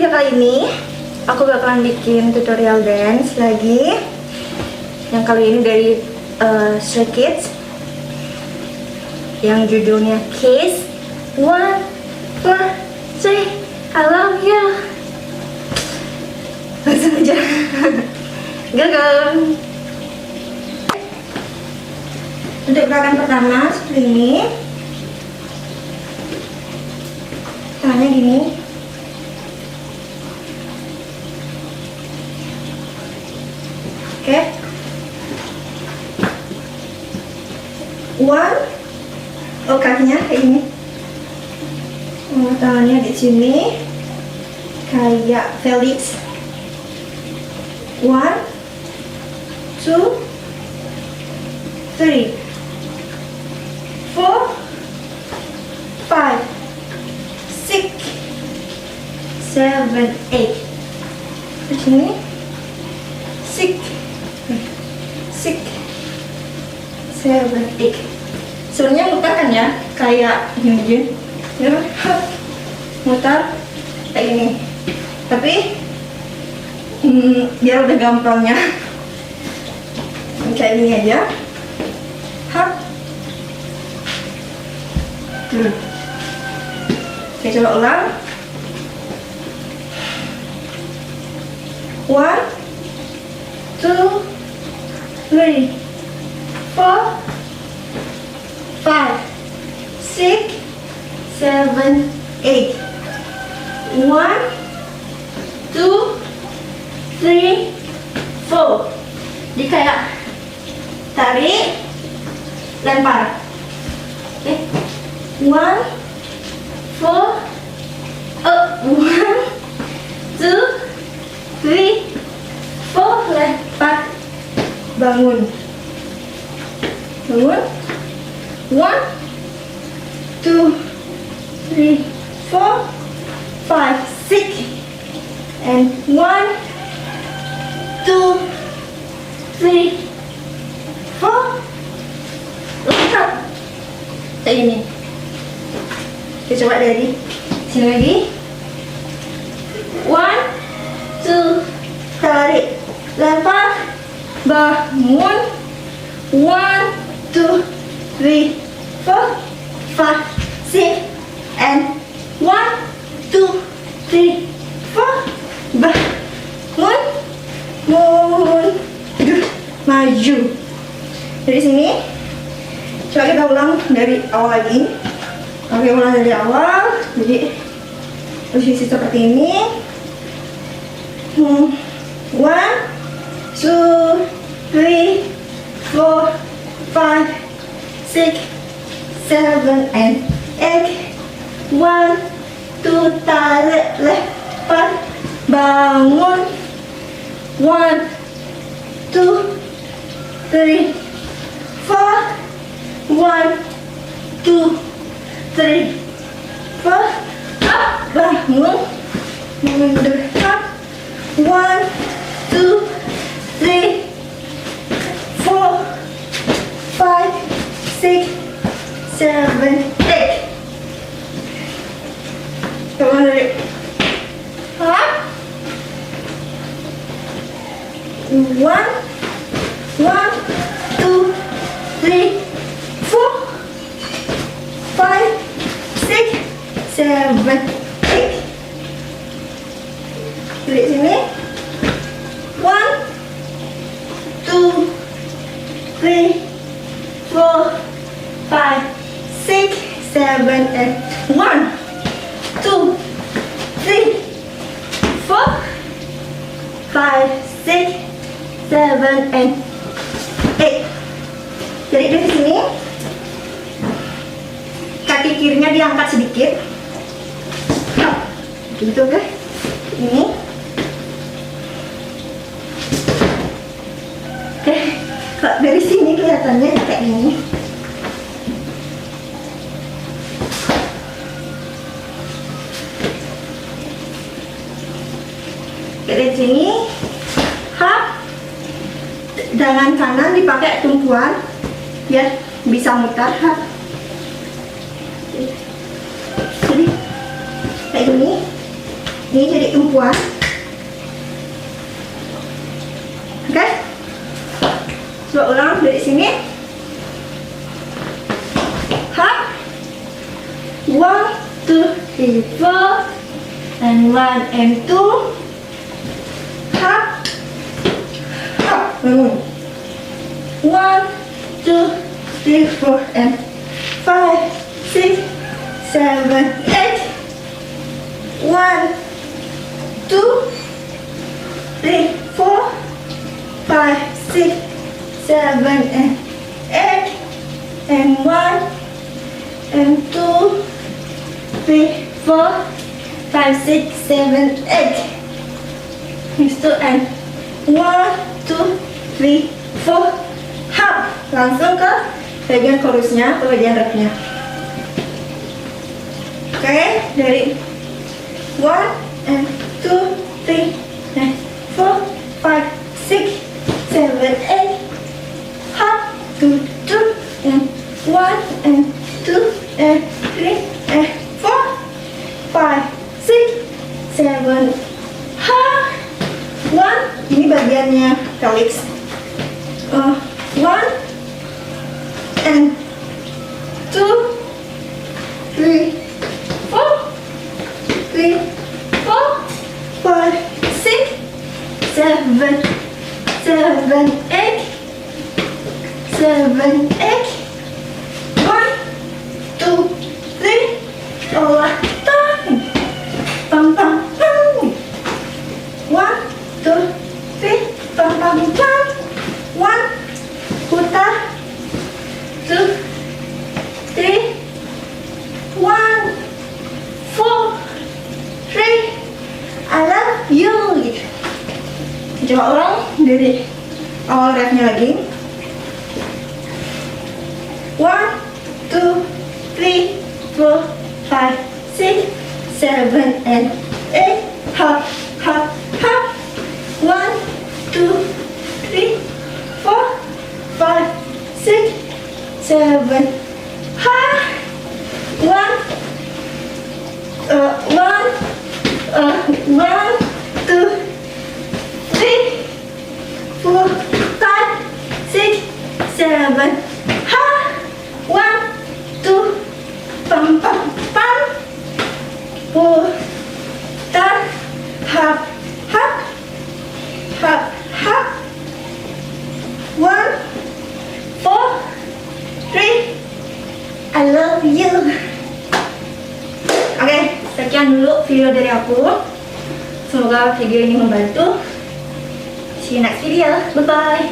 video kali ini aku bakalan bikin tutorial dance lagi. Yang kali ini dari Stray Kids, yang judulnya CASE143 I love you. Langsung aja. Gagal. Untuk gerakan pertama seperti ini, tangannya gini. Oke. Kakinya kayak ini. Tangannya di sini kayak Felix. 1, 2, 3, 4, 5, 6, 7, 8. Di sini 6, 7, 8. Sebenarnya mutar kan ya, kayak gini, ya, mutar kayak gini. Tapi biar udah gampangnya, kayak gini aja. Oke, coba ulang. 1, 2, 3, 4, 5, 6, 7, 8. 1, 2, 3, 4. Jadi kayak tarik, lempar. Oke. 1, 4, 1, 2, 3, 4, lempar, bangun. 1, 2, 3, 4, 5, 6, and 1, 2, 3, 4. Lengkap kayak ini. Kita coba dari sini lagi. 1, 2, tarik, lempar, bangun. 1, 2, 3, 4, 5, 6, and 1, 2, 3, 4, bangun, mundur, maju. Dari sini, coba kita ulang dari awal lagi. Oke, ulang dari awal. Jadi posisi seperti ini. 1, 2, 3, 4, 5, 6, 7, and 8. 1, 2, tarik, lempar, bangun. 1, 2, 3, 4. 1, 2, 3, 4. Bangun, mundur. 1, 2, 3, 4, 5, 6, 7, 8. Come on, 1, 1, 2, 3, 4, 5, 6, 7, 8. Di sini 1, 2, 3, 4, 5, 6, 7, and 1, 2, 3, 4, 5, 6, 7, and 8. Jadi dari sini kaki kirinya diangkat sedikit, gitu kan? Ini. Oke, kalau dari sini kelihatannya kayak gini. Dari sini, tangan kanan dipakai tumpuan biar bisa mutar. Jadi kayak gini. Ini jadi tumpuan. Oke? Coba ulang dari sini. Hop. 1, 2, 3, 4. And 1 and 2. Hop. Hop. Bangun. 1, 2, 3, 4, and 5, 6, 7, 8. 1, 2, 3, 4, 5, 6, 7, and 8. And 1, and 2, 3, 4, 5, 6, 7, 8. Next to and 1, 2, 3, 4. Hop. Langsung ke bagian chorusnya, ke bagian refnya. Oke, dari 1 and 2, 3, and 4, 5, 6, 7, 8. Hop. 2, 2, and 1 and 2 and 3 and 4, 5, 6, 7. Hop. 1. Ini bagiannya calyx. 1 and 2, 3, 4, 3, 4, 5, 6, 7, 7, 8, 7, 8. 1, 2, 3. Olah tangan. Pam pam pam. 1, 2, 3. Pam pam pam. 1. Putar. 2, 3. 1, 4, 3. I love you. Coba ulang dari awal refnya lagi. 1, 2, 3, 4, 5, 6, 7, and 8. Hop, hop, hop. 1, 2, 3, 4, 5, 6, 7. Ha. 1, 2, 3, 4, 5, 6, 7. Ha. 1, 2, pam pam pam. Putar. Hop, hop, hop, hop. 1, 4, 3. I love you. Oke, sekian dulu video dari aku. Semoga video ini membantu. See you next video. Bye bye.